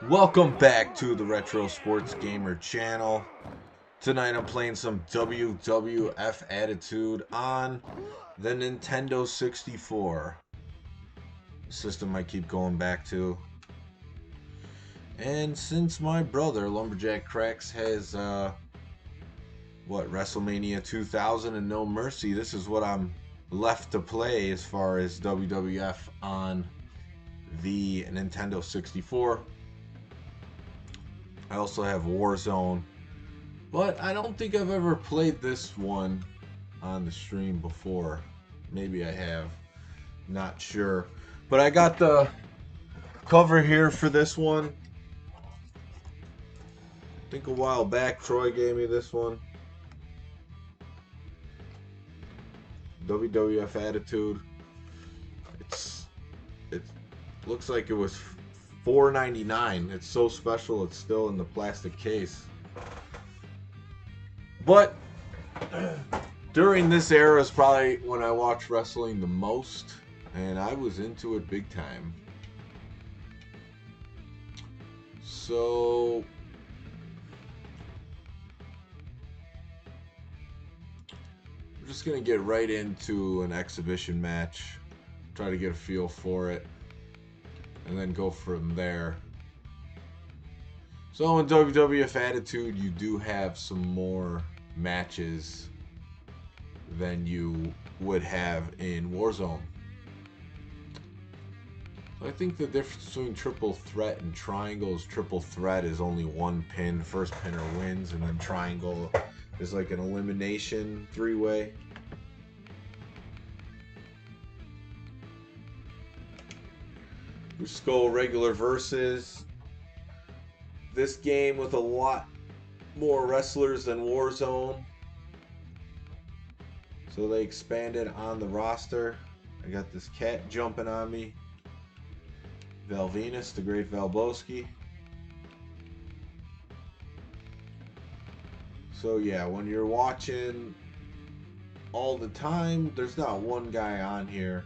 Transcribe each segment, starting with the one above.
Welcome back to the Retro Sports Gamer channel. Tonight I'm playing some WWF Attitude on the Nintendo 64. System I keep going back to. And since my brother, Lumberjack Cracks, has, WrestleMania 2000 and No Mercy, this is what I'm left to play as far as WWF on the Nintendo 64. I also have Warzone, but I don't think I've ever played this one on the stream before. Maybe I have, not sure. But I got the cover here for this one. I think a while back Troy gave me this one. WWF Attitude. It looks like it was $4.99. It's so special it's still in the plastic case. But during this era is probably when I watched wrestling the most, and I was into it big time. So we're just gonna get right into an exhibition match, try to get a feel for it, and then go from there. So in WWF Attitude, you do have some more matches than you would have in Warzone. So I think the difference between triple threat and triangle is triple threat is only one pin. First pinner wins, and then triangle is like an elimination three-way. Just go regular versus. This game with a lot more wrestlers than Warzone. So they expanded on the roster. I got this cat jumping on me. Val Venus, the great Valboski. So yeah, when you're watching all the time, there's not one guy on here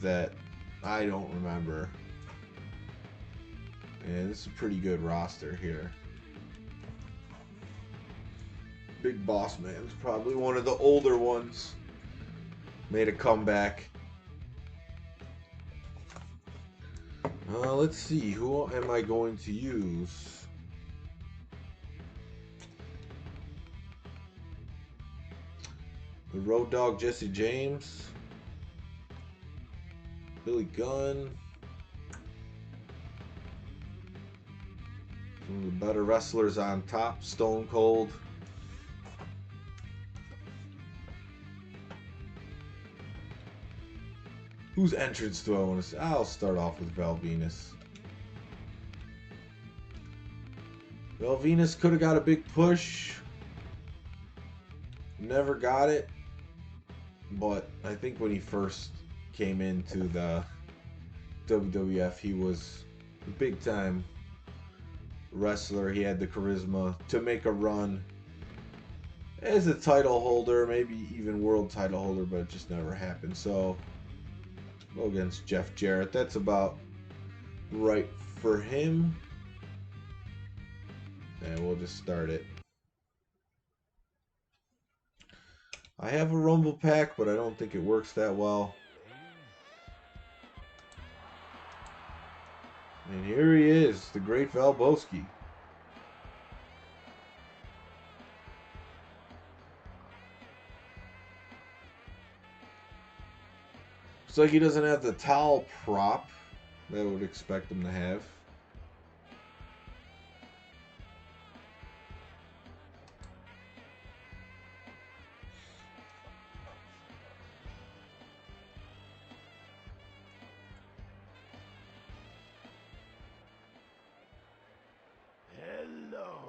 that I don't remember. And this is a pretty good roster here. Big Boss Man's probably one of the older ones. Made a comeback. Let's see, who am I going to use? The Road Dogg Jesse James. Billy Gunn. Some of the better wrestlers on top. Stone Cold. Whose entrance do I want to see? I'll start off with Val Venus. Val Venus could have got a big push. Never got it. But I think when he first came into the WWF, he was a big time wrestler. He had the charisma to make a run as a title holder, maybe even world title holder, but it just never happened. So go against Jeff Jarrett. That's about right for him. And we'll just start it. I have a Rumble pack, but I don't think it works that well. And here he is, the great Valboski. Looks like he doesn't have the towel prop that I would expect him to have. Hello,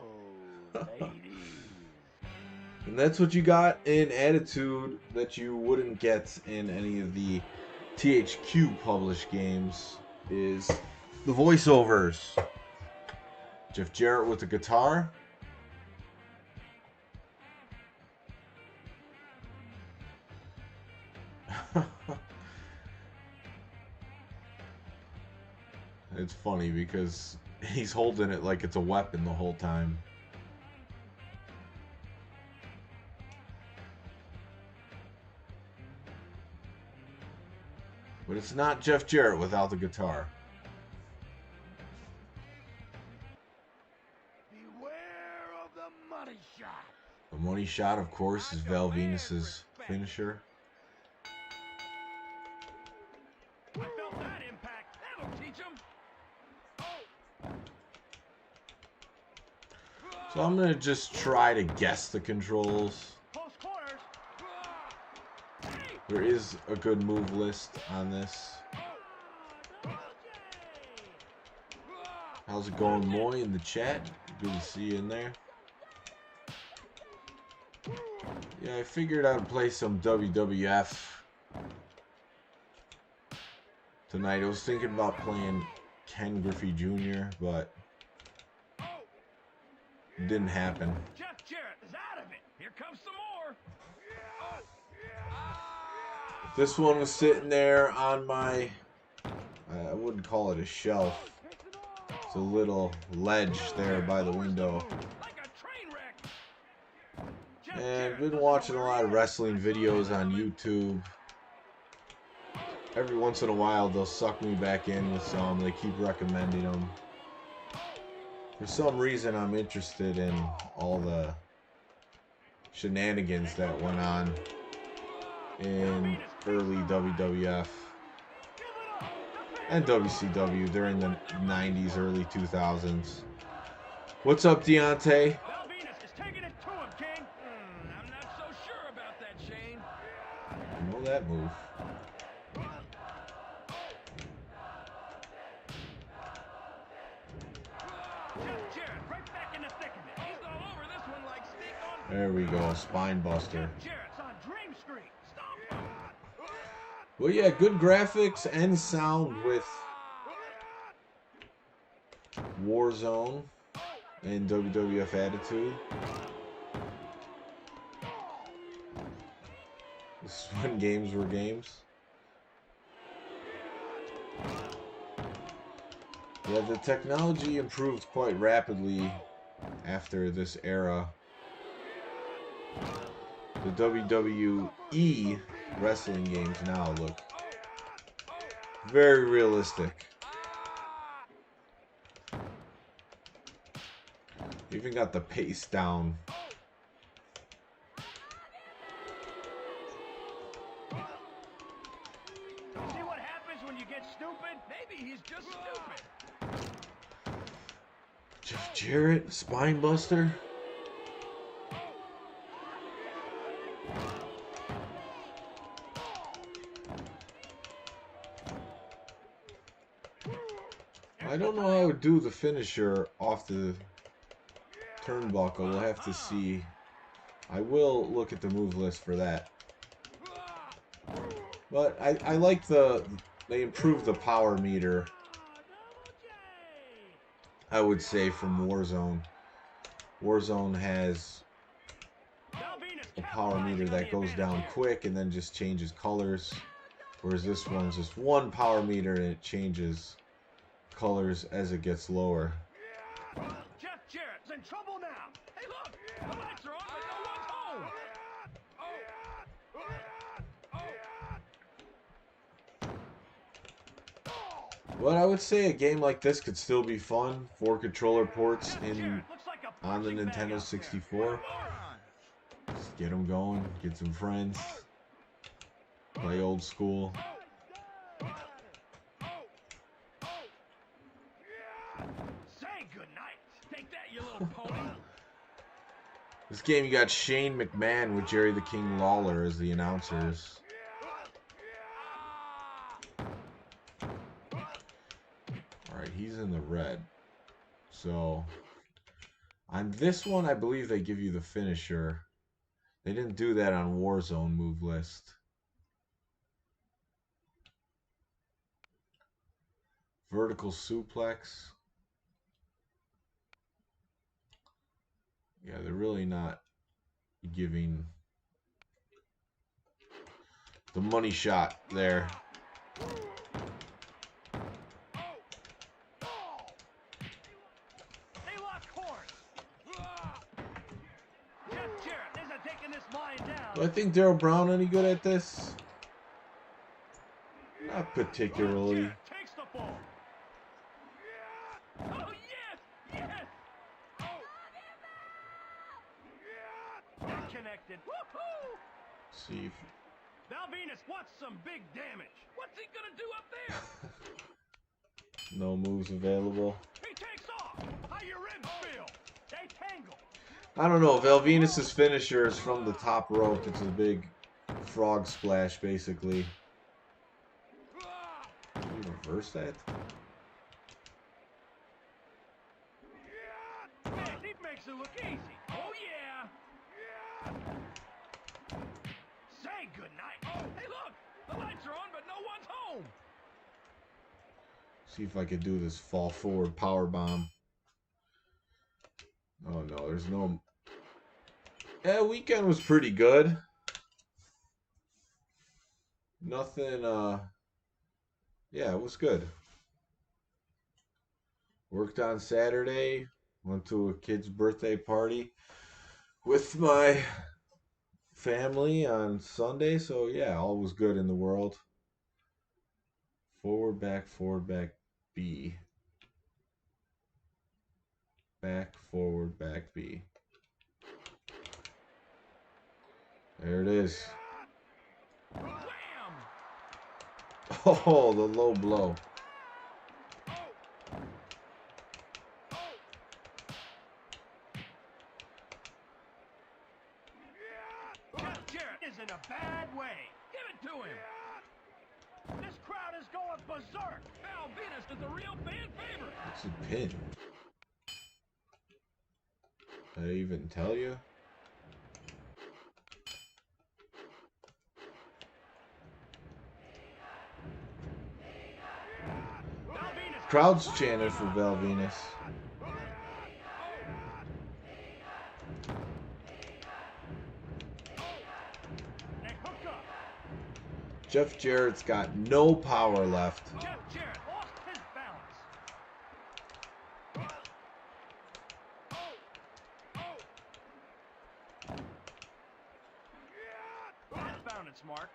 ladies. And that's what you got in Attitude that you wouldn't get in any of the THQ published games is the voiceovers. Jeff Jarrett with the guitar. It's funny because He's holding it like it's a weapon the whole time. But it's not Jeff Jarrett without the guitar. Beware of the money shot. The money shot, of course, is Val Venus's finisher. I felt that impact. That'll teach him. So I'm going to just try to guess the controls. Close quarters. There is a good move list on this. How's it going, Moy, in the chat? Good to see you in there. Yeah, I figured I'd play some WWF tonight. I was thinking about playing Ken Griffey Jr., but it didn't happen. Jeff Jarrett is out of it. Here comes some more. This one was sitting there on my, I wouldn't call it a shelf. It's a little ledge there by the window. Like a train wreck. And I've been watching a lot of wrestling videos on YouTube. Every once in a while they'll suck me back in with some. They keep recommending them. For some reason I'm interested in all the shenanigans that went on in early WWF and WCW during the 90s, early 2000s. What's up, Deontay? Val Venus is taking it to him, King. I'm not so sure about that, Shane. I know that move. Jeff Jarrett right back in the thick of it. He's all over this one like steak on. There we go, spine buster. Jeff Jarrett's on Dream Street. Stop him. Well, yeah, good graphics and sound with Warzone and WWF Attitude. This is when games were games. Yeah, the technology improved quite rapidly after this era. The WWE wrestling games now look very realistic. Even got the pace down. See what happens when you get stupid? Maybe he's just stupid. Jeff Jarrett, spine buster. I don't know how I would do the finisher off the turnbuckle. We'll have to see. I will look at the move list for that. But I like they improved the power meter, I would say, from Warzone. Warzone has a power meter that goes down quick and then just changes colors. Whereas this one's just one power meter and it changes colors as it gets lower. Jeff Jarrett's in trouble now. Hey, look! The lights are on, but no one's home. But I would say a game like this could still be fun. 4 controller ports on the Nintendo 64. Just get them going, get some friends, play old school. Say goodnight. Take that, you little pony. This game, you got Shane McMahon with Jerry the King Lawler as the announcers. Alright, he's in the red. So, on this one, I believe they give you the finisher. They didn't do that on Warzone move list. Vertical suplex. Yeah, they're really not giving the money shot there. Do I think Daryl Brown any good at this? Not particularly. Takes the fall. Oh, yes! Yes! Not connected. Woohoo! See if Val Venus wants some big damage. What's he gonna do up there? no moves available. He takes off. How your ribs feel? They tangle. I don't know. Val Venus's finisher is from the top rope. It's a big frog splash, basically. Can you reverse that? Man, he makes it look easy. Oh, yeah. Say goodnight. Hey, look. The lights are on, but no one's home. See if I could do this fall forward power bomb. Oh no, there's no. Yeah, weekend was pretty good. Nothing. Yeah, it was good. Worked on Saturday. Went to a kid's birthday party with my family on Sunday. So yeah, all was good in the world. Forward, back, B. Back, forward, back, B. There it is. Wham! Oh, the low blow. Jeff Jarrett is in a bad way. Give it to him. This crowd is going berserk. Val Venus is a real fan favorite. It's a pin. Did I even tell you? Crowd's chanted for Val Venus. Jeff Jarrett's got no power left. Jeff Jarrett lost his balance. That's found its mark.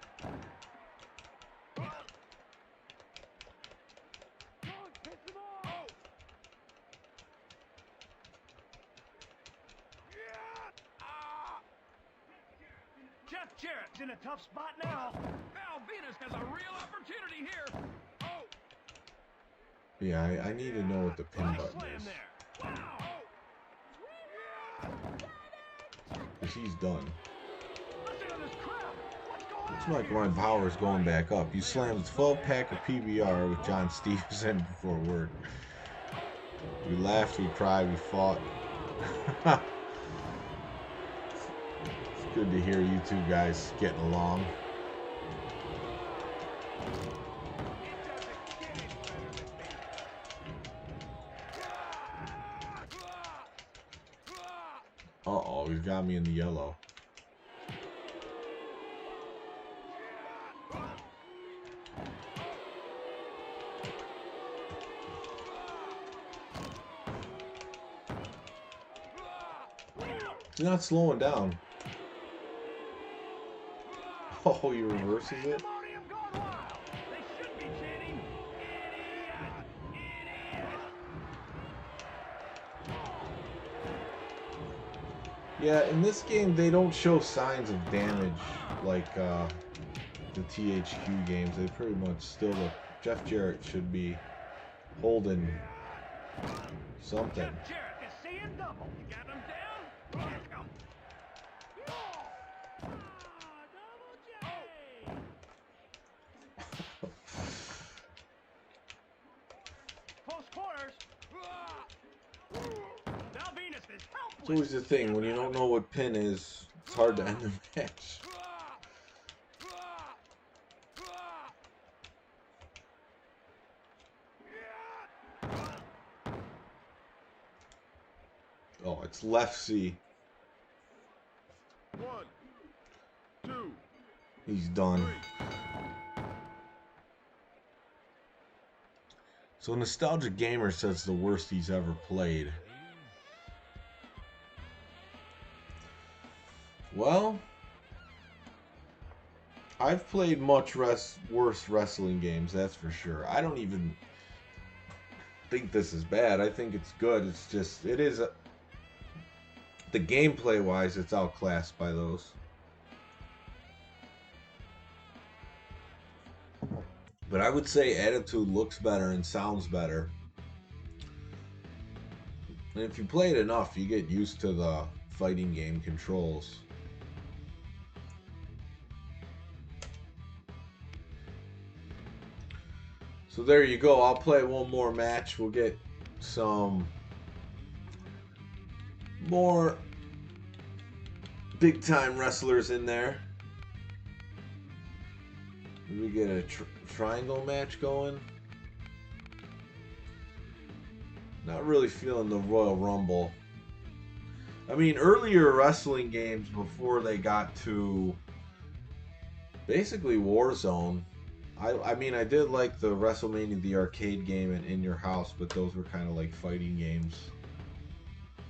Jeff Jarrett's in a tough spot now. Val Venus has a real opportunity here. Yeah, I need to know what the pin Body button slam is. there. Wow. Because he's done. Listen to this crowd. What's going Looks on like here? my power's going back up. You slammed a 12-pack of PBR with John Stevenson before work. We laughed, we cried, we fought. It's good to hear you two guys getting along. Uh-oh, he's got me in the yellow. He's not slowing down. Oh, he reverses it? Pandemonium gone wild. They should be chanting, "Idiot! Idiot!" Yeah, in this game, they don't show signs of damage like the THQ games. They pretty much still look. Jeff Jarrett should be holding something. Jeff Jarrett is seeing double. You got him down? Kick him. Double J. Close quarters. Val Venus is helpless. It's always the thing, when you don't know what pin is, it's hard to end the match. Oh, it's left C. 1, 2, He's done. 3. So Nostalgic Gamer says the worst he's ever played. Well, I've played much worse wrestling games, that's for sure. I don't even think this is bad. I think it's good. It's just, it is, the gameplay wise, it's outclassed by those. But I would say Attitude looks better and sounds better. And if you play it enough, you get used to the fighting game controls. So there you go. I'll play one more match. We'll get some more big time wrestlers in there. We get a triangle match going. Not really feeling the Royal Rumble. I mean, earlier wrestling games before they got to basically Warzone. I mean, I did like the WrestleMania, the arcade game, and In Your House, but those were kind of like fighting games.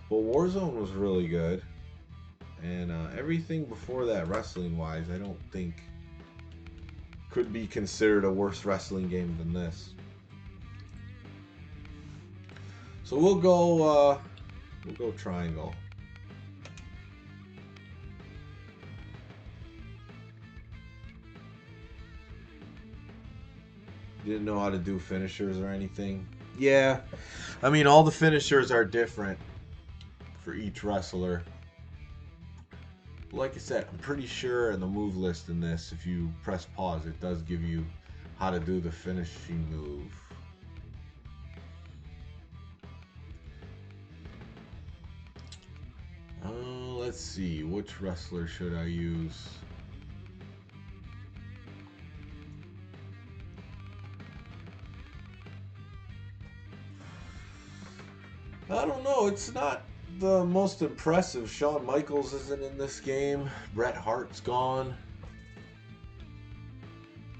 But Warzone was really good. And everything before that, wrestling-wise, I don't think could be considered a worse wrestling game than this. So we'll go triangle. Didn't know how to do finishers or anything. Yeah, I mean, all the finishers are different for each wrestler. Like I said, I'm pretty sure in the move list in this, if you press pause, it does give you how to do the finishing move. Let's see, which wrestler should I use? I don't know, it's not the most impressive. Shawn Michaels isn't in this game. Bret Hart's gone.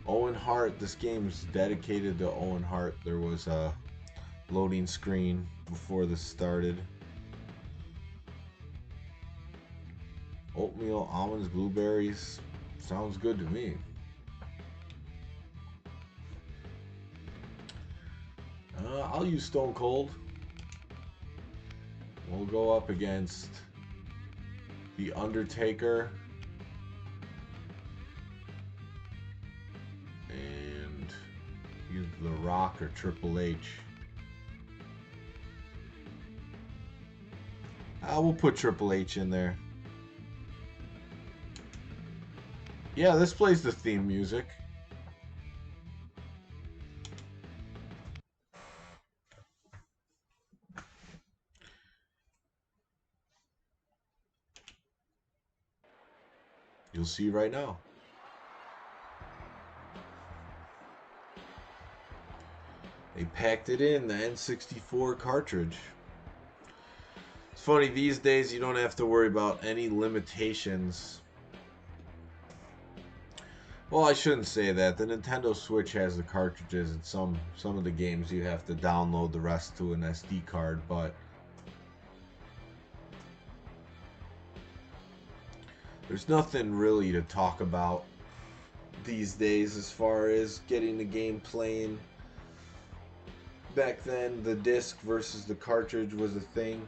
Owen Hart, this game's dedicated to Owen Hart. There was a loading screen before this started. Oatmeal, almonds, blueberries. Sounds good to me. I'll use Stone Cold. We'll go up against The Undertaker and either The Rock or Triple H. We'll put Triple H in there. Yeah, this plays the theme music. You'll see right now. They packed it in, the N64 cartridge. It's funny, these days you don't have to worry about any limitations. Well, I shouldn't say that. The Nintendo Switch has the cartridges, and some of the games you have to download the rest to an SD card, but there's nothing really to talk about these days as far as getting the game playing. Back then, the disc versus the cartridge was a thing.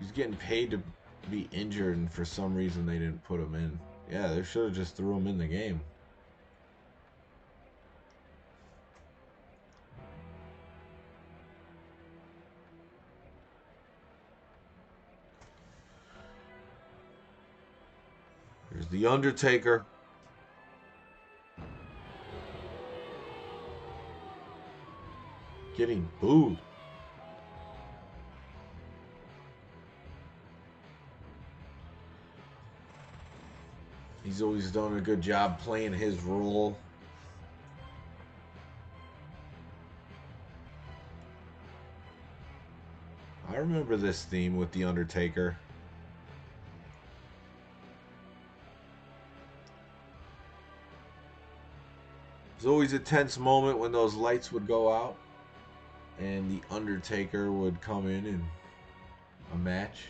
He's getting paid to be injured, and for some reason they didn't put him in. Yeah, they should have just threw him in the game. Here's The Undertaker. Getting booed. He's always done a good job playing his role. I remember this theme with The Undertaker. It was always a tense moment when those lights would go out and The Undertaker would come in a match.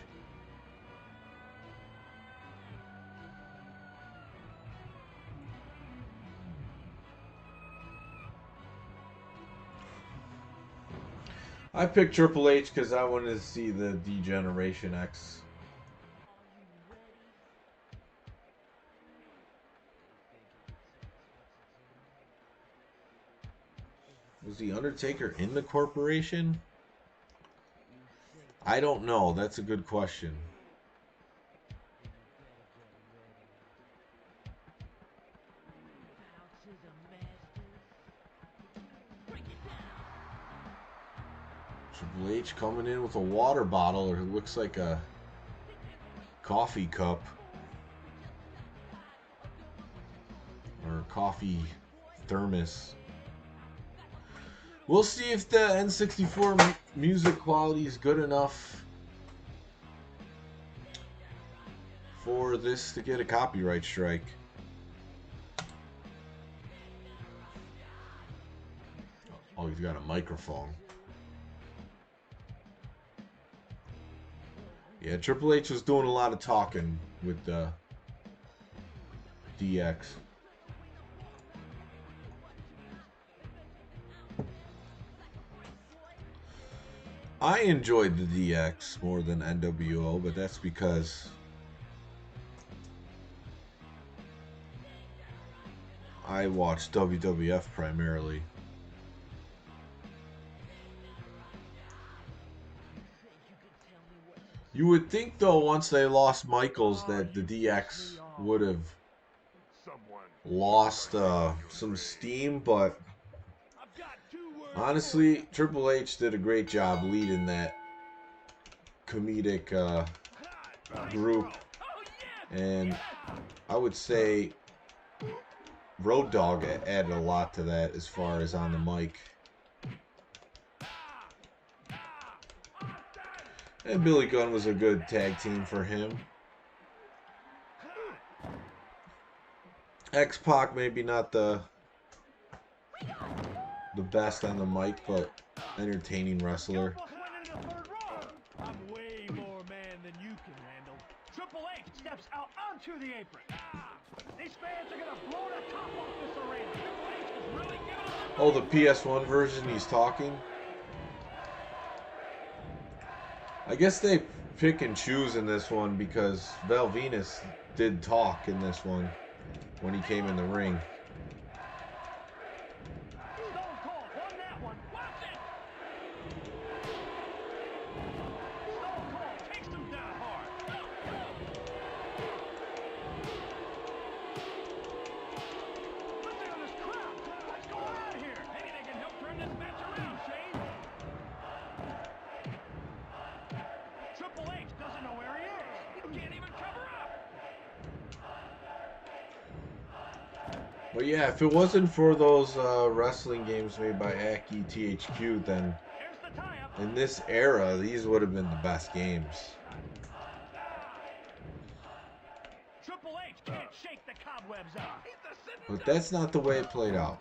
I picked Triple H because I wanted to see the D-Generation X. Was the Undertaker in the corporation? I don't know. That's a good question. Triple H coming in with a water bottle, or it looks like a coffee cup. Or a coffee thermos. We'll see if the N64 music quality is good enough for this to get a copyright strike. Oh, he's got a microphone. Yeah, Triple H was doing a lot of talking with DX. I enjoyed the DX more than NWO, but that's because I watched WWF primarily. You would think, though, once they lost Michaels, that the DX would have lost some steam, but honestly, Triple H did a great job leading that comedic group, and I would say Road Dogg added a lot to that as far as on the mic. And Billy Gunn was a good tag team for him. X-Pac maybe not the best on the mic, but entertaining wrestler. I'm way more man than you can handle. Triple H steps out onto the apron. These fans are gonna blow the top off this arena. Triple H is really giving us Oh, the PS1 version, he's talking. I guess they pick and choose in this one because Val Venus did talk in this one when he came in the ring. Stone Cold won that one. Watch it. Stone Cold takes him down hard. Listen to this crowd. What's going on here? Maybe they can help turn this match around, Shane. Triple H doesn't know where he is. He can't even cover up. But yeah, if it wasn't for those wrestling games made by Aki THQ, then Here's the tie-up. in this era, these would have been the best games. Triple H can't shake the cobwebs out. But that's not the way it played out.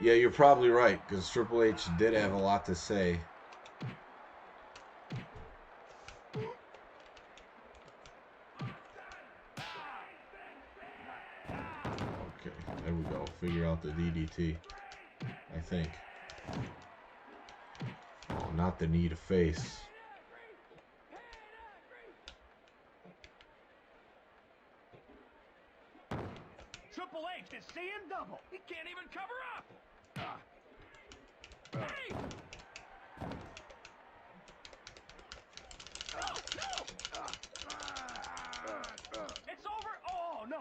Yeah, you're probably right, because Triple H did have a lot to say. Okay, there we go. Figure out the DDT, I think. Oh, not the knee to face. Triple H is seeing double. He can't even cover up. Hey! No! It's over. Oh, no.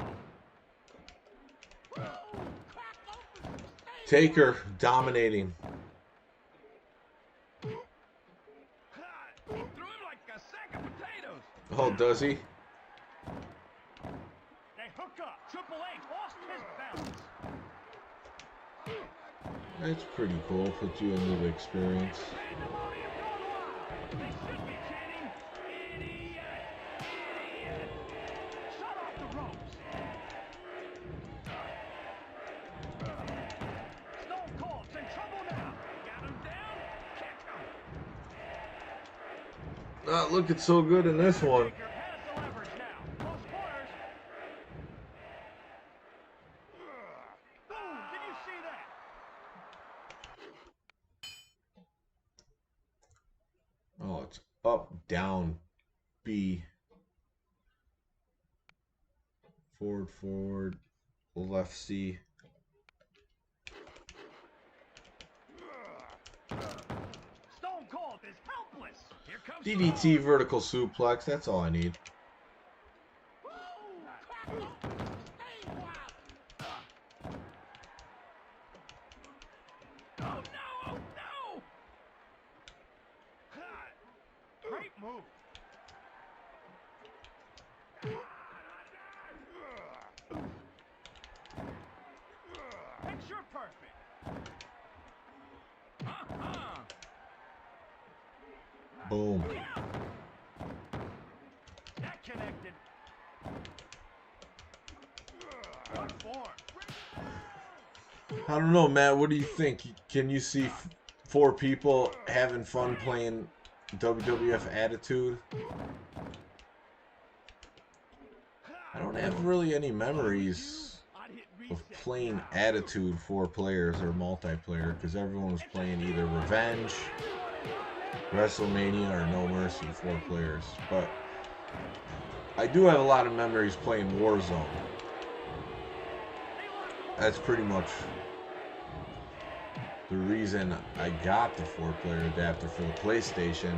Taker dominating. He threw him like a sack of potatoes. Oh, does he? They hook up. Triple H lost his balance. That's pretty cool. Puts you into the experience. Pandemonium gone wild. They should be chanting, idiot, idiot. Shut off the ropes. Stone Cold's in trouble now. Got him down. Kick him. Not looking so good in this one. Taker has the leverage now. Close quarters. down B. Forward, left C. Stone Cold is helpless. Here comes DDT vertical suplex. That's all I need. Oh no! Great move. Picture perfect. Boom. That connected. Good form. I don't know, Matt. What do you think? Can you see 4 people having fun playing WWF Attitude? I don't have really any memories of playing Attitude 4 players or multiplayer because everyone was playing either Revenge, WrestleMania, or No Mercy 4 players. But I do have a lot of memories playing Warzone. That's pretty much the reason I got the 4-player adapter for the PlayStation.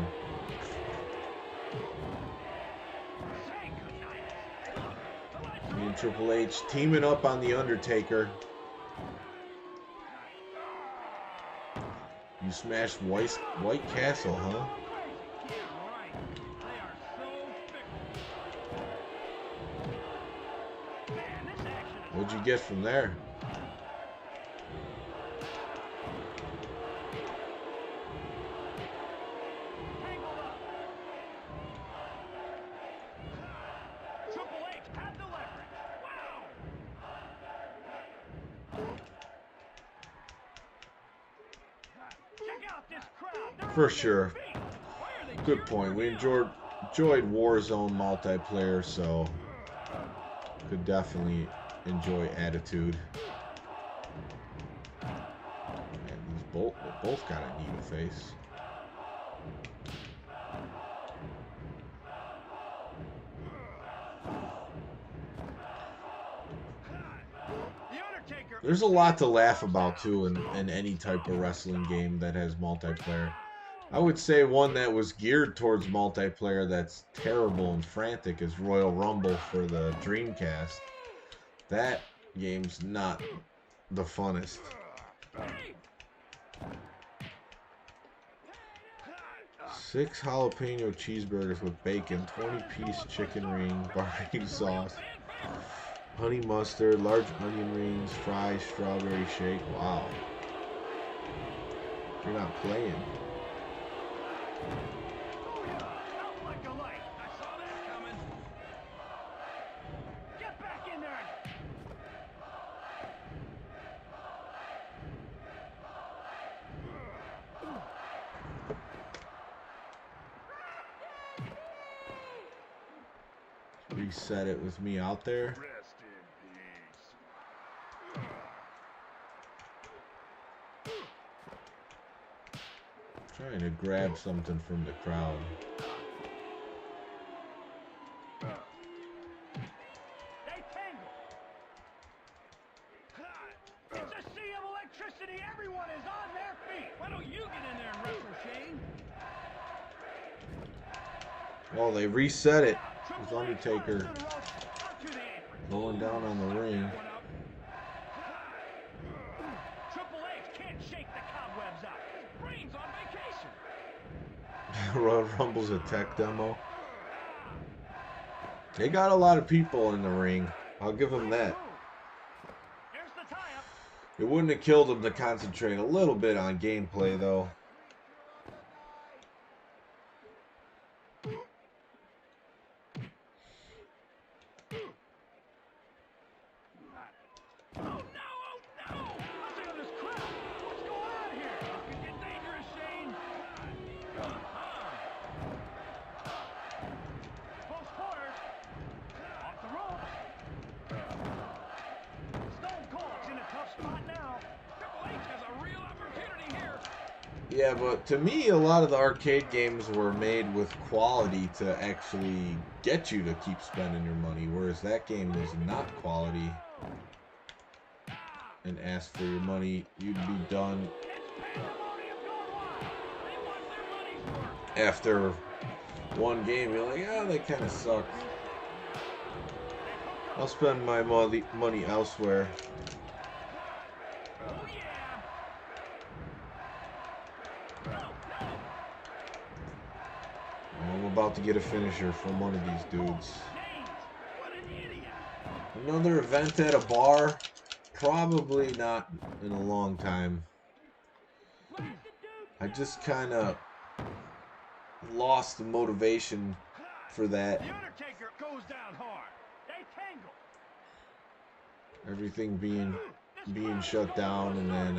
Me and Triple H teaming up on The Undertaker. You smashed White Castle, huh? What'd you get from there? For sure. Good point. We enjoyed Warzone multiplayer, so could definitely enjoy Attitude. Man, these both got a neat face. There's a lot to laugh about too in any type of wrestling game that has multiplayer. I would say one that was geared towards multiplayer that's terrible and frantic is Royal Rumble for the Dreamcast. That game's not the funnest. 6 jalapeno cheeseburgers with bacon, 20-piece chicken ring, barbecue sauce, honey mustard, large onion rings, fries, strawberry shake. Wow. You're not playing. Reset it with me out there. Trying to grab something from the crowd. They tangle. It's a sea of electricity. Everyone is on their feet. Why don't you get in there and wrestle, Shane? Well, they reset it with Undertaker going down on the ring. Triple H can't shake the cobwebs out. His brain's on vacation. Royal Rumble's a tech demo. They got a lot of people in the ring. I'll give them that. It wouldn't have killed them to concentrate a little bit on gameplay, though. Yeah, but to me, a lot of the arcade games were made with quality to actually get you to keep spending your money, whereas that game was not quality and asked for your money, you'd be done after one game. You're like, oh, that kind of sucked. I'll spend my money elsewhere. I'm about to get a finisher from one of these dudes. Another event at a bar? Probably not in a long time. I just kind of lost the motivation for that. Everything being shut down, and then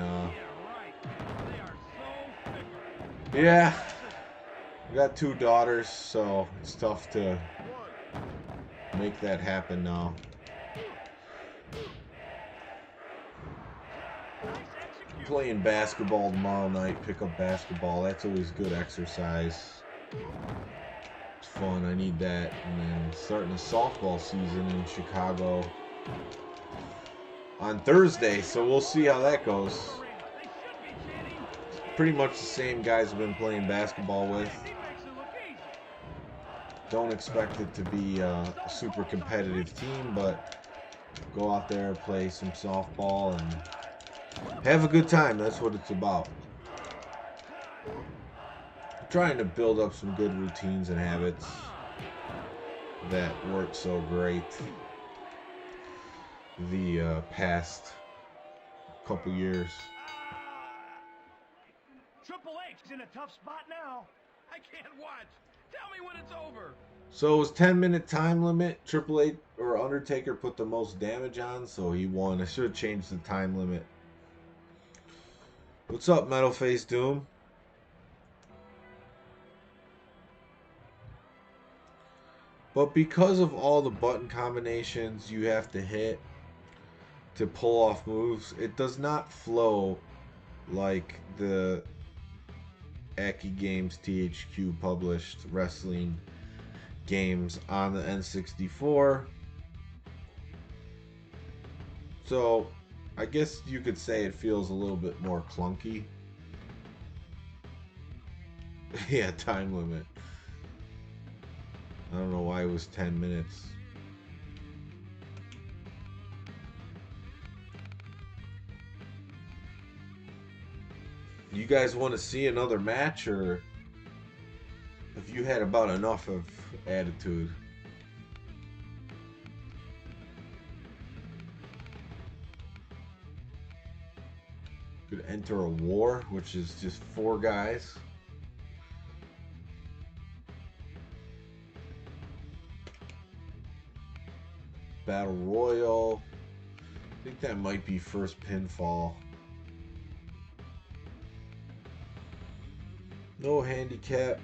yeah, I got 2 daughters, so it's tough to make that happen now. Playing basketball tomorrow night, pick up basketball. That's always good exercise. It's fun. I need that. And then starting a softball season in Chicago on Thursday, so we'll see how that goes. Pretty much the same guys I've been playing basketball with. Don't expect it to be a super competitive team, but go out there, play some softball, and have a good time. That's what it's about. I'm trying to build up some good routines and habits that worked so great the past couple years. Triple H is in a tough spot now. I can't watch. Tell me when it's over. So it was 10-minute time limit. Triple H or Undertaker put the most damage on, so he won. I should have changed the time limit. What's up, Metal Face Doom? But because of all the button combinations you have to hit to pull off moves, it does not flow like the Aki Games THQ published wrestling games on the N64. So I guess you could say it feels a little bit more clunky. Yeah, time limit. I don't know why it was 10 minutes. You guys want to see another match, or have you had about enough of Attitude? Could enter a war, which is just 4 guys. Battle Royal. I think that might be first pinfall. No handicap.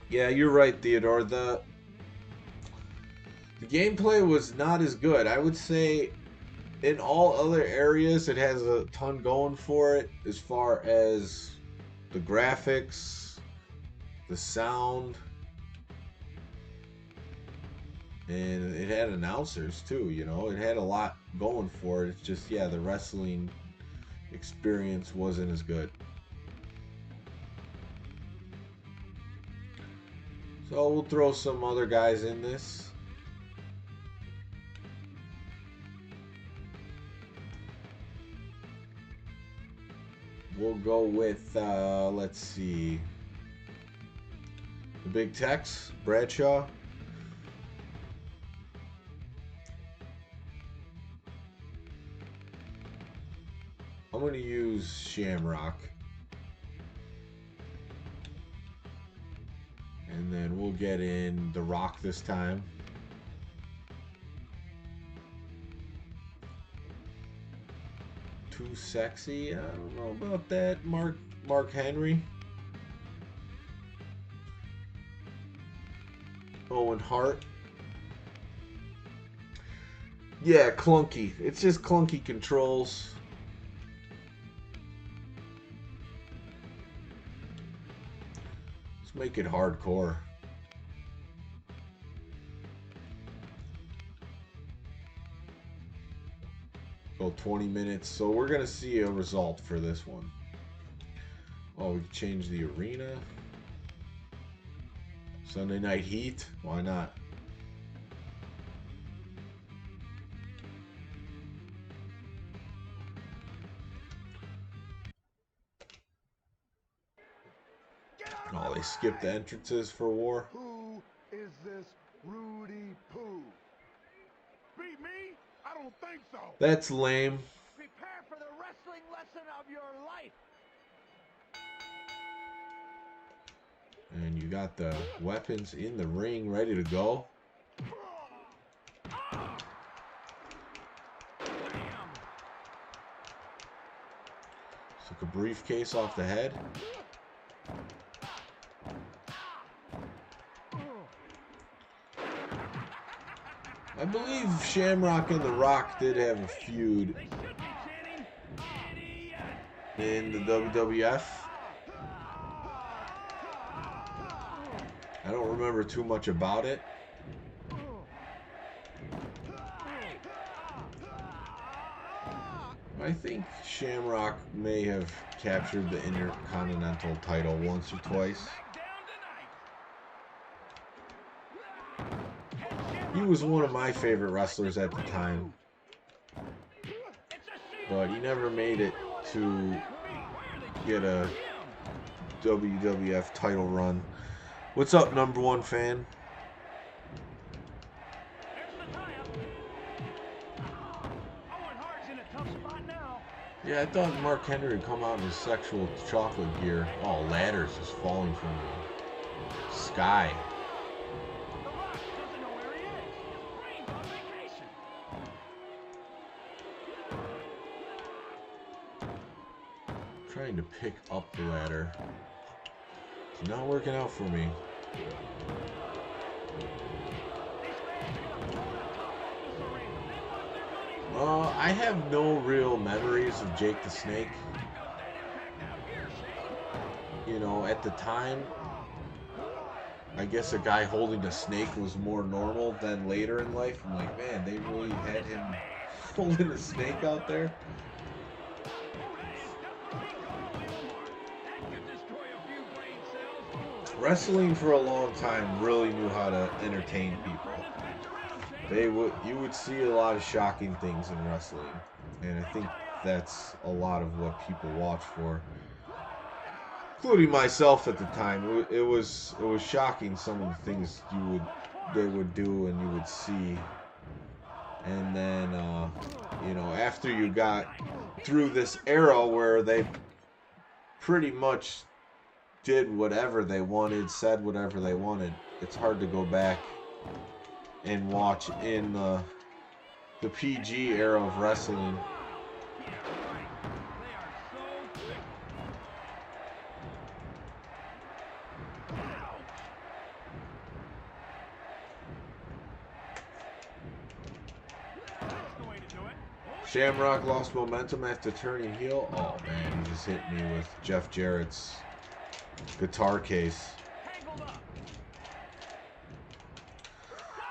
Yeah, you're right, Theodore. The gameplay was not as good. I would say in all other areas it has a ton going for it, as far as the graphics, the sound, and it had announcers too, you know. It had a lot going for it. It's just, yeah, the wrestling experience wasn't as good. So we'll throw some other guys in this. We'll go with, let's see, the Big Tex, Bradshaw. I'm going to use Shamrock. And then we'll get in The Rock this time. Too sexy? I don't know about that. Mark Henry. Owen Hart. Yeah, clunky. It's just clunky controls. Let's make it hardcore. Go 20 minutes. So we're going to see a result for this one. Oh, we changed the arena. Sunday Night Heat. Why not? Oh, they skipped the entrances for war. Who is this Rudy Poo? Beat me? I don't think so. That's lame. Prepare for the wrestling lesson of your life. And you got the weapons in the ring ready to go. Took a briefcase off the head. I believe Shamrock and The Rock did have a feud in the WWF. I don't remember too much about it. I think Shamrock may have captured the Intercontinental title once or twice. He was one of my favorite wrestlers at the time, but he never made it to get a WWF title run. What's up, number one fan? Yeah, I thought Mark Henry would come out in his sexual chocolate gear. Oh, ladders just falling from the sky. Trying to pick up the ladder. It's not working out for me. I have no real memories of Jake the Snake. You know, at the time, I guess a guy holding a snake was more normal than later in life. I'm like, man, they really had him holding a snake out there? Wrestling for a long time really knew how to entertain people. You would see a lot of shocking things in wrestling, and I think that's a lot of what people watch for, including myself at the time. It was shocking, some of the things they would do and you would see. And then you know, after you got through this era where they pretty much did whatever they wanted, said whatever they wanted, it's hard to go back and watch in the PG era of wrestling. Shamrock lost momentum after turning heel. Oh man, he just hit me with Jeff Jarrett's guitar case.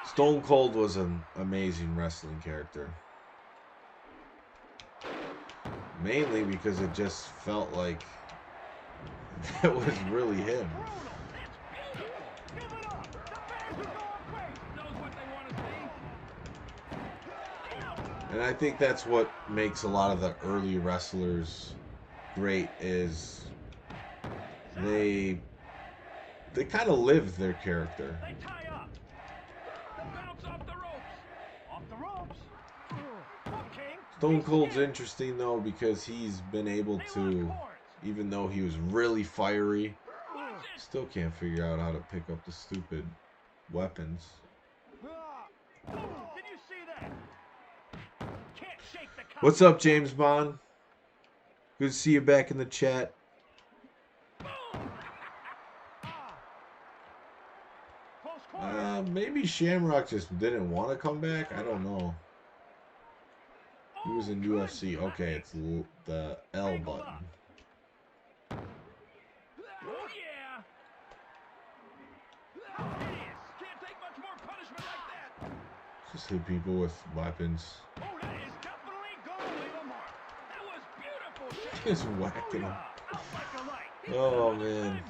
Stone Cold was an amazing wrestling character. Mainly because it just felt like that was really him. And I think that's what makes a lot of the early wrestlers great, is they kind of live their character. Stone Cold's interesting though, because he's been able to, even though he was really fiery, still can't figure out how to pick up the stupid weapons. What's up, James Bond? Good to see you back in the chat. Maybe Shamrock just didn't want to come back. I don't know. He was in UFC. Okay, it's the L button. Oh yeah. How hideous. Can't take much more punishment like that. Just hit people with weapons. Oh, that is definitely gonna leave a mark. That was beautiful. Just whacking him. Out like a light. Oh man.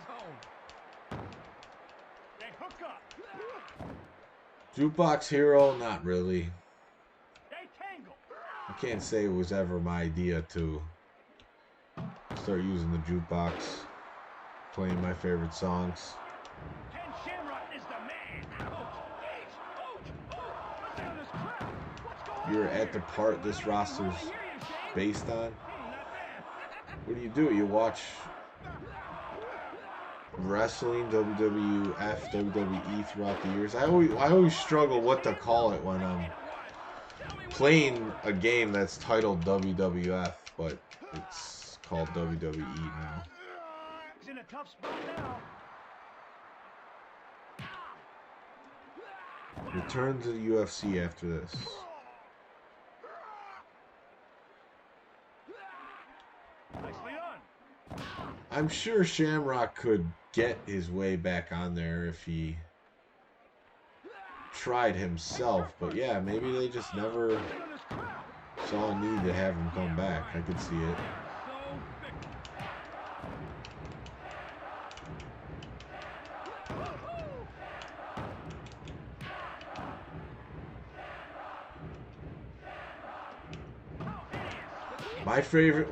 They hook up. Jukebox Hero, not really. They tangle. I can't say it was ever my idea to start using the jukebox, playing my favorite songs. Ken Shamrock is the man. Ouch. Listen to this crowd. What's going on? You're at the part this roster's based on. What do? You watch wrestling, WWF, WWE throughout the years. I always struggle what to call it when I'm playing a game that's titled WWF, but it's called WWE now. He's in a tough spot now. Return to the UFC after this. Nicely done. I'm sure Shamrock could get his way back on there if he tried himself, but yeah, maybe they just never saw a need to have him come back. I could see it.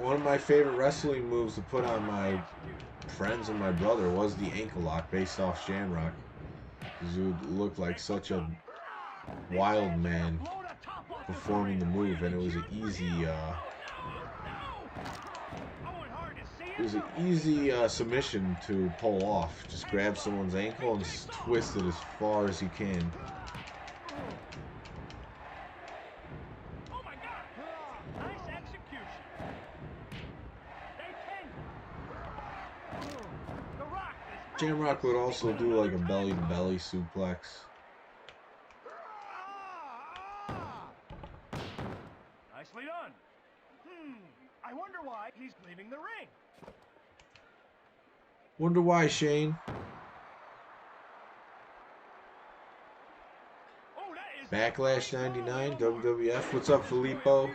One of my favorite wrestling moves to put on my friends and my brother was the ankle lock based off Shamrock. Because you looked like such a wild man performing the move, and it was an easy submission to pull off. Just grab someone's ankle and twist it as far as you can. Shamrock would also do like a belly-to-belly suplex. Nicely done. I wonder why he's leaving the ring. Wonder why, Shane. Oh, Backlash 99, WWF. What's up, Filippo?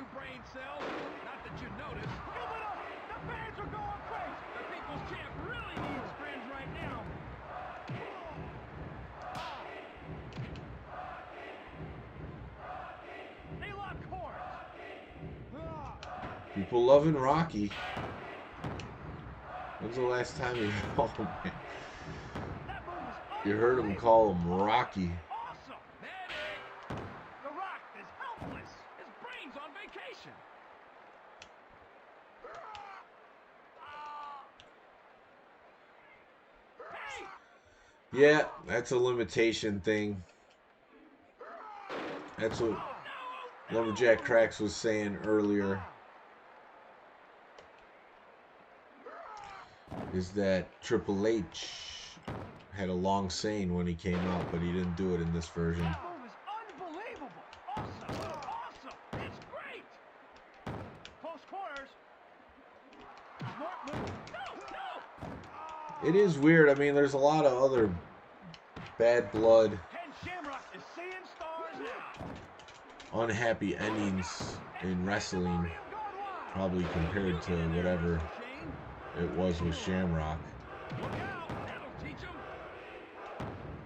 People loving Rocky. When's the last time you You heard him call him Rocky. Awesome. The Rock is helpless. His brain's on vacation. Yeah, that's a limitation thing. That's what Lumberjack Cracks was saying earlier. Is that Triple H had a long saying when he came out, but he didn't do it in this version. That move is unbelievable. Awesome. It's great. Close quarters. Smart move. No. It is weird. I mean, there's a lot of other bad blood, Ken Shamrock is seeing stars now. unhappy endings in wrestling, probably compared to whatever it was with Shamrock. Look out. That'll teach him.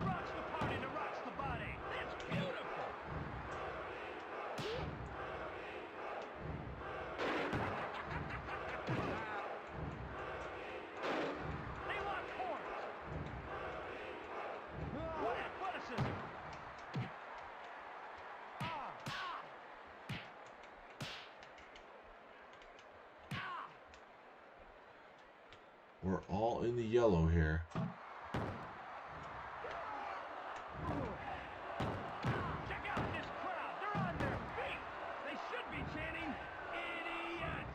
Rocks the party to rocks the body. That's beautiful. They lock horns. What athleticism. We're all in the yellow here. Check out this crowd. They're on their feet. They should be chanting, "Idiot!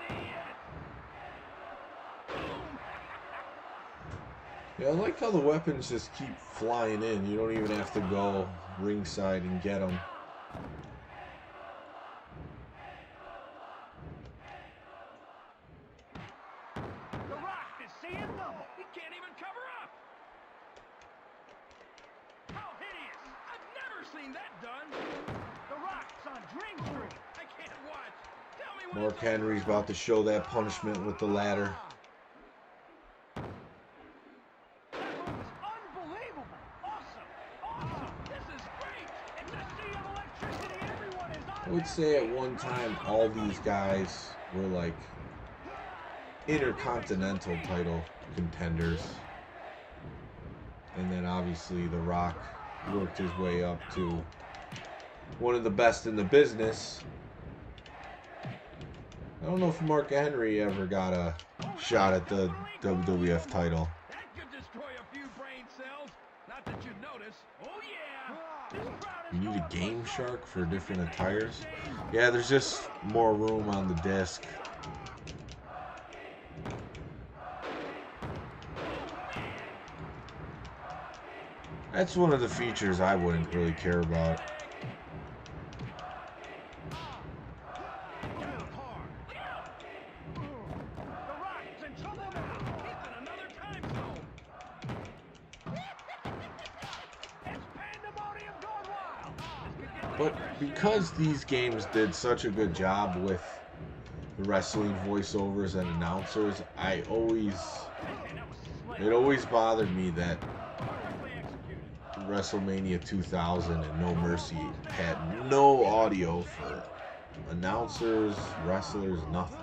Idiot!" Boom. Yeah, I like how the weapons just keep flying in. You don't even have to go ringside and get them. The Rock is seeing double. He can't even cover up. How hideous! I've never seen that done. The Rock's on Dream Street. I can't watch. Tell me when Mark Henry's about to show that punishment with the ladder. That move is unbelievable. Awesome. Awesome. This is great. It's a sea of electricity. Everyone is on. I would say at one time all these guys were like intercontinental title contenders. And then obviously The Rock worked his way up to one of the best in the business. I don't know if Mark Henry ever got a shot at the WWF title. That could destroy a few brain cells. Not that you'd notice. Oh yeah. You need a Game Shark for different attires. Yeah, there's just more room on the disc. That's one of the features I wouldn't really care about. But because these games did such a good job with the wrestling voiceovers and announcers, it always bothered me that WrestleMania 2000 and No Mercy had no audio for announcers, wrestlers, nothing.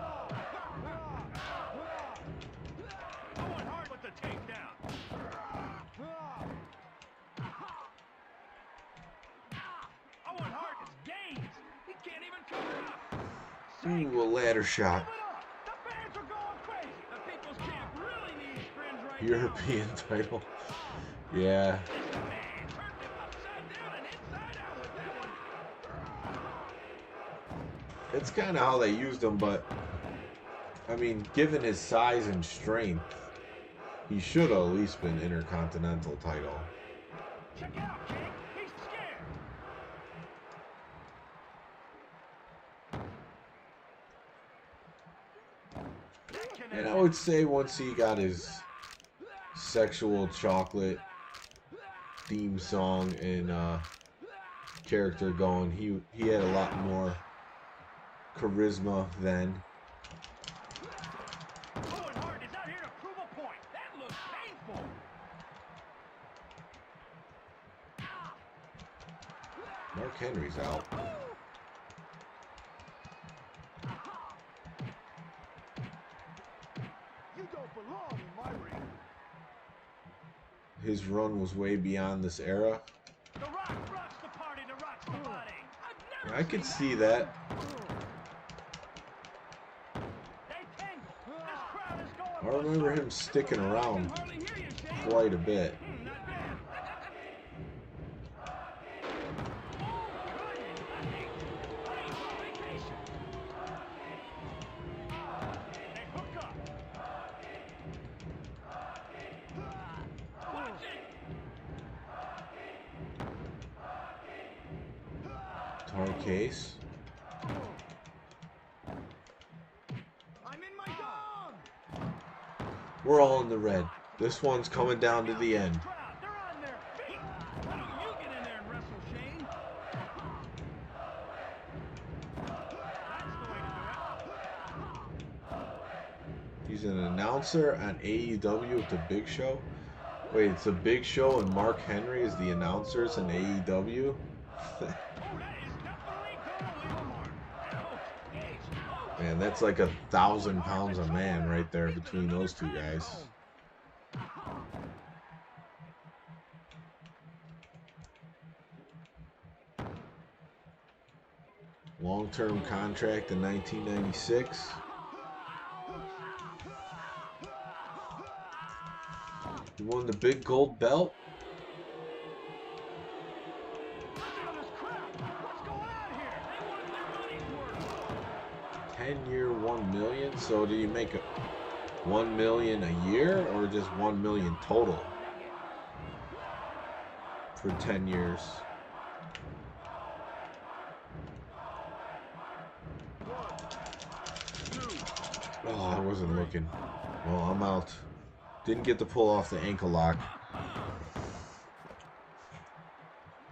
Ooh, a ladder shot. European title. Yeah. It's kind of how they used him, but I mean, given his size and strength, he should have at least been Intercontinental title. Check it out, King. He's scared. And I would say once he got his sexual chocolate theme song and character going, he had a lot more charisma then. Owen Hart is out here to prove a point. That looks painful. Mark Henry's out. You don't belong in my ring. His run was way beyond this era. The Rock rocks the party to rocks the body. I've never I could seen see that. They tangle. This crowd is going I remember him sticking around hardly hear you, Shane. quite a bit. Not bad. They hook up. Watch it. Tar case. I'm in my dog. We're all in the red. This one's coming down to the end. Crowd, they're on their feet. Why don't you get in there and wrestle, Shane? That's the way to do it. He's an announcer on AEW with the Big Show. Wait, it's the Big Show and Mark Henry is the announcers in AEW? Man, that's like 1,000 pounds a man right there between those two guys. Long-term contract in 1996. He won the big gold belt. What's going on here? They wanted their money's worth. 10-year, $1 million. So did he make a 1 million a year or just 1 million total for 10 years? Oh, I wasn't looking. Well, I'm out. Didn't get to pull off the ankle lock.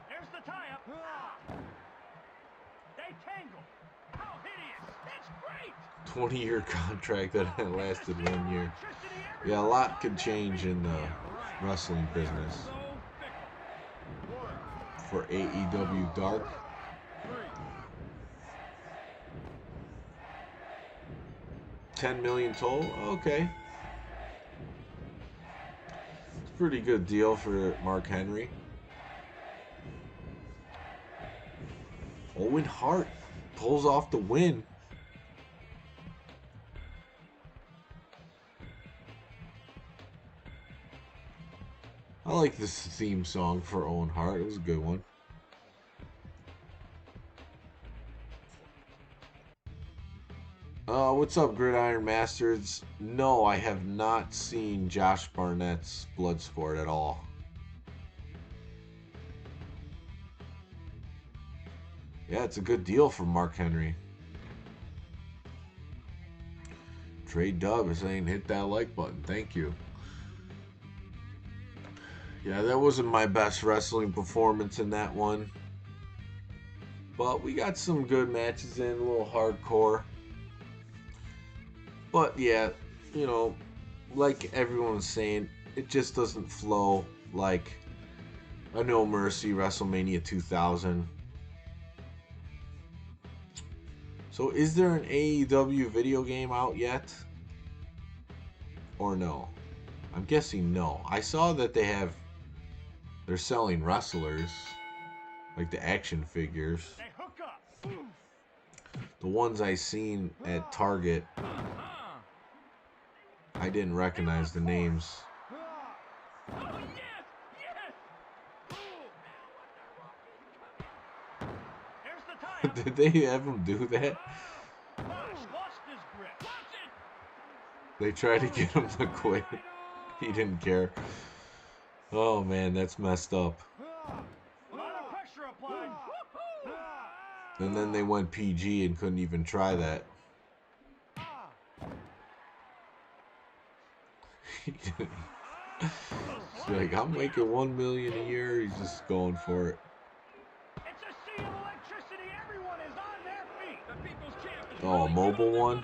Here's the tie-up. They tangle. How hideous. That's great. 20-year contract that lasted 1 year. Yeah, a lot could change in the wrestling business. For AEW Dark. $10 million total? Okay. It's a pretty good deal for Mark Henry. Owen Hart pulls off the win. I like this theme song for Owen Hart. It was a good one. What's up, Gridiron Masters? No, I have not seen Josh Barnett's Bloodsport at all. Yeah, it's a good deal for Mark Henry. Trade Dub is saying hit that like button. Thank you. Yeah, that wasn't my best wrestling performance in that one. But we got some good matches in, a little hardcore. But yeah, you know, like everyone was saying, it just doesn't flow like a No Mercy WrestleMania 2000. So is there an AEW video game out yet? Or no? I'm guessing no. I saw that they're selling wrestlers, like the action figures. The ones I seen at Target, I didn't recognize the names. Did they have him do that? They tried to get him to quit. He didn't care. Oh man, that's messed up. And then they went PG and couldn't even try that. He's like, I'm making $1 million a year. He's just going for it. Oh, a mobile one?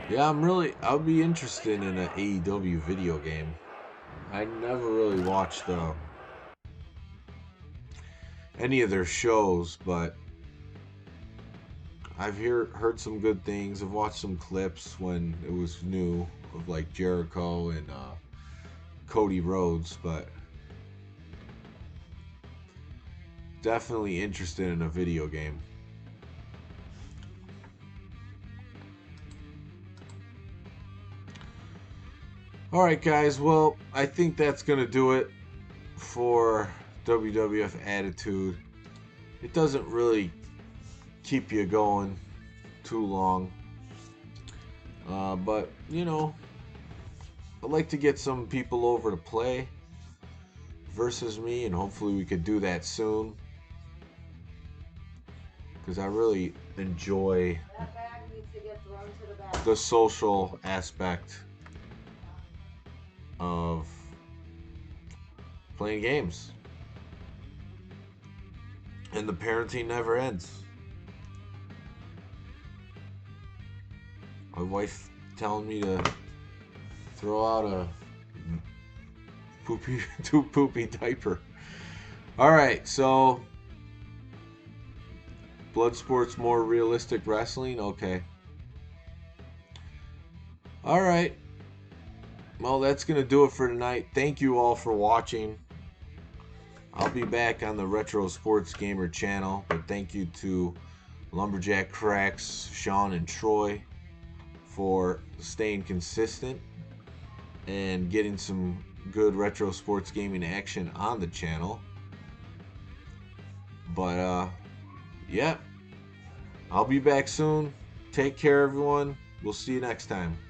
Yeah, I'll be interested in an AEW video game. I never really watched any of their shows, but I've heard some good things. I've watched some clips when it was new of like Jericho and Cody Rhodes, but definitely interested in a video game. Alright guys, well, I think that's going to do it for WWF Attitude. It doesn't really keep you going too long. But, you know, I'd like to get some people over to play versus me, and hopefully we could do that soon. Because I really enjoy the social aspect of playing games. And the parenting never ends. My wife telling me to throw out a poopy diaper. Alright, so Bloodsport's more realistic wrestling? Okay. Alright. Well, that's going to do it for tonight. Thank you all for watching. I'll be back on the Retro Sports Gamer channel, but thank you to Lumberjack Cracks, Sean, and Troy for staying consistent and getting some good retro sports gaming action on the channel. But yeah, I'll be back soon. Take care, everyone. We'll see you next time.